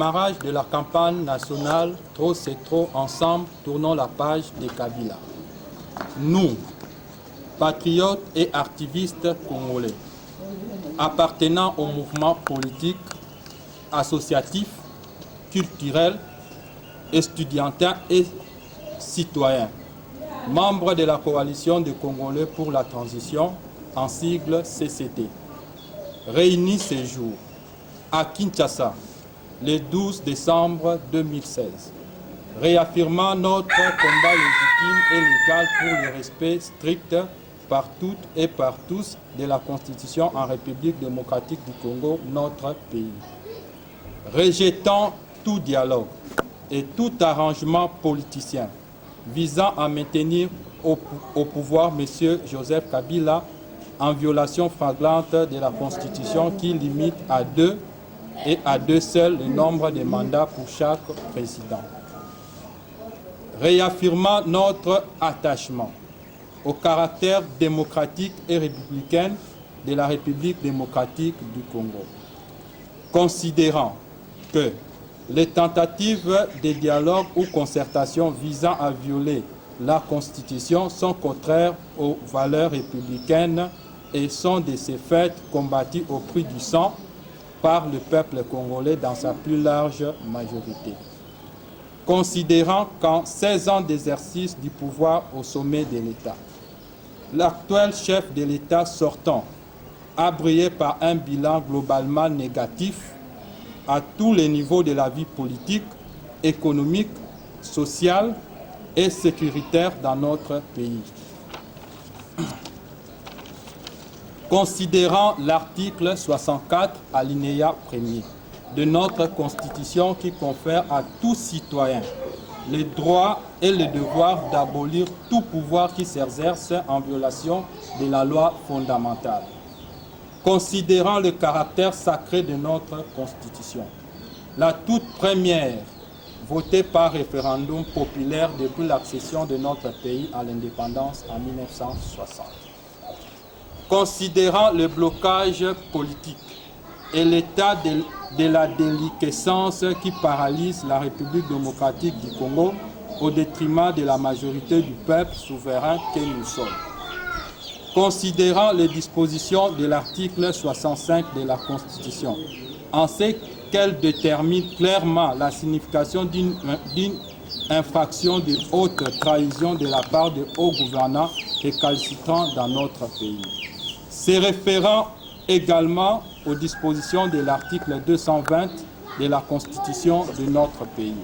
démarrage de la campagne nationale Trop c'est trop, ensemble, tournons la page de Kabila. Nous, patriotes et activistes congolais, appartenant au mouvement politique, associatif, culturel, estudiantin et citoyen, membres de la coalition des Congolais pour la transition, en sigle CCT, réunis ce jour à Kinshasa, le 12 décembre 2016, réaffirmant notre combat légitime et légal pour le respect strict par toutes et par tous de la Constitution en République démocratique du Congo, notre pays. Rejetant tout dialogue et tout arrangement politicien visant à maintenir au pouvoir M. Joseph Kabila en violation flagrante de la Constitution qui limite à 2 et à 2 seuls le nombre de mandats pour chaque président. Réaffirmant notre attachement au caractère démocratique et républicain de la République démocratique du Congo. Considérant que les tentatives de dialogue ou concertation visant à violer la Constitution sont contraires aux valeurs républicaines et sont de ces faits combattus au prix du sang par le peuple congolais dans sa plus large majorité. Considérant qu'en 16 ans d'exercice du pouvoir au sommet de l'État, l'actuel chef de l'État sortant a brillé par un bilan globalement négatif à tous les niveaux de la vie politique, économique, sociale et sécuritaire dans notre pays. Considérant l'article 64, alinéa 1er de notre Constitution qui confère à tout citoyen le droit et le devoir d'abolir tout pouvoir qui s'exerce en violation de la loi fondamentale. Considérant le caractère sacré de notre Constitution, la toute première votée par référendum populaire depuis l'accession de notre pays à l'indépendance en 1960. Considérant le blocage politique et l'état de la déliquescence qui paralyse la République démocratique du Congo au détriment de la majorité du peuple souverain que nous sommes. Considérant les dispositions de l'article 65 de la Constitution, en ce qu'elle détermine clairement la signification d'une infraction de haute trahison de la part de hauts gouvernants récalcitrants dans notre pays. Se référant également aux dispositions de l'article 220 de la Constitution de notre pays.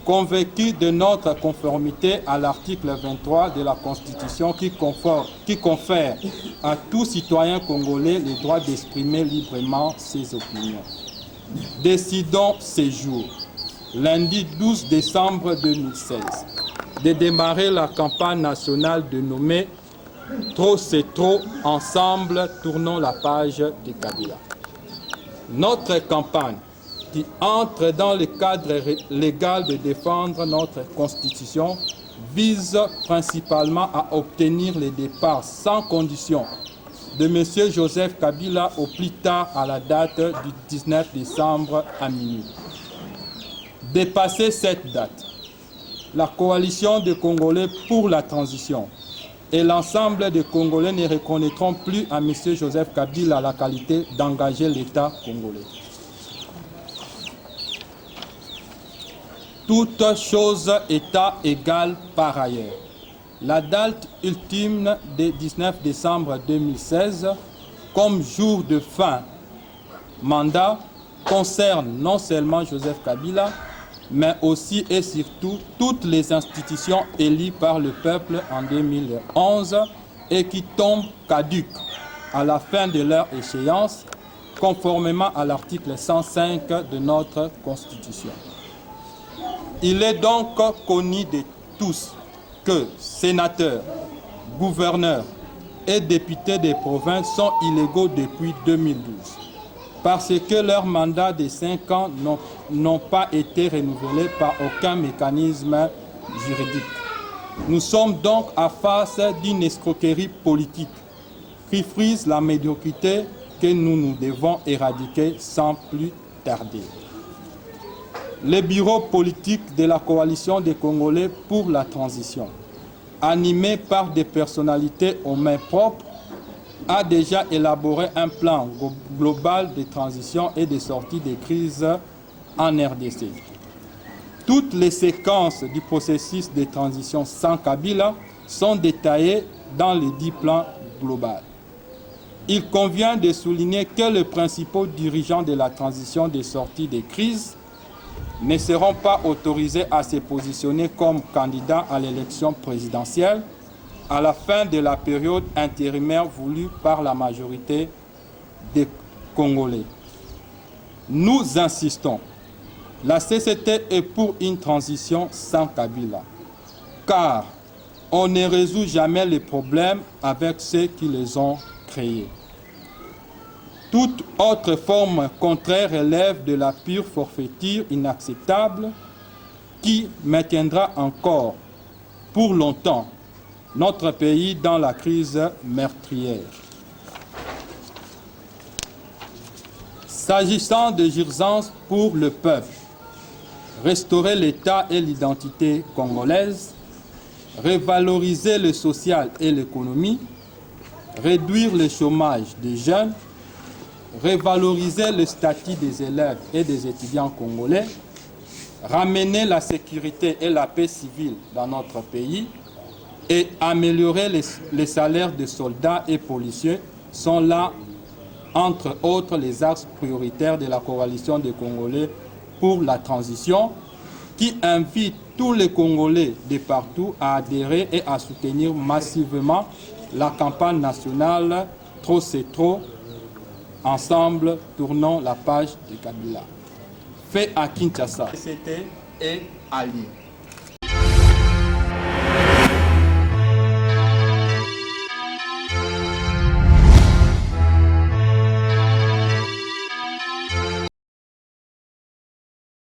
Convaincu de notre conformité à l'article 23 de la Constitution qui confère à tout citoyen congolais le droit d'exprimer librement ses opinions. Décidons ce jour, lundi 12 décembre 2016, de démarrer la campagne nationale dénommée Trop c'est trop, ensemble, tournons la page de Kabila. Notre campagne, qui entre dans le cadre légal de défendre notre Constitution, vise principalement à obtenir le départ sans condition de M. Joseph Kabila au plus tard à la date du 19 décembre à minuit. Dépasser cette date, la coalition des Congolais pour la transition et l'ensemble des Congolais ne reconnaîtront plus à M. Joseph Kabila la qualité d'engager l'État congolais. Toute chose état égale par ailleurs. La date ultime du 19 décembre 2016 comme jour de fin mandat concerne non seulement Joseph Kabila, mais aussi et surtout toutes les institutions élues par le peuple en 2011 et qui tombent caduques à la fin de leur échéance, conformément à l'article 105 de notre Constitution. Il est donc connu de tous que sénateurs, gouverneurs et députés des provinces sont illégaux depuis 2012. Parce que leurs mandats de 5 ans n'ont pas été renouvelés par aucun mécanisme juridique. Nous sommes donc à face d'une escroquerie politique qui frise la médiocrité que nous devons éradiquer sans plus tarder. Le bureau politique de la coalition des Congolais pour la transition, animé par des personnalités aux mains propres, a déjà élaboré un plan global de transition et de sortie des crises en RDC. Toutes les séquences du processus de transition sans Kabila sont détaillées dans le dit plan global. Il convient de souligner que les principaux dirigeants de la transition de sortie des crises ne seront pas autorisés à se positionner comme candidats à l'élection présidentielle à la fin de la période intérimaire voulue par la majorité des Congolais. Nous insistons, la CCT est pour une transition sans Kabila, car on ne résout jamais les problèmes avec ceux qui les ont créés. Toute autre forme contraire relève de la pure forfaiture inacceptable qui maintiendra encore pour longtemps notre pays dans la crise meurtrière. S'agissant des urgences pour le peuple, restaurer l'État et l'identité congolaise, revaloriser le social et l'économie, réduire le chômage des jeunes, revaloriser le statut des élèves et des étudiants congolais, ramener la sécurité et la paix civile dans notre pays et améliorer les salaires des soldats et policiers sont là, entre autres, les axes prioritaires de la coalition des Congolais pour la transition qui invite tous les Congolais de partout à adhérer et à soutenir massivement la campagne nationale « Trop c'est trop ». Ensemble, tournons la page de Kabila. Fait à Kinshasa. C'était et Ali.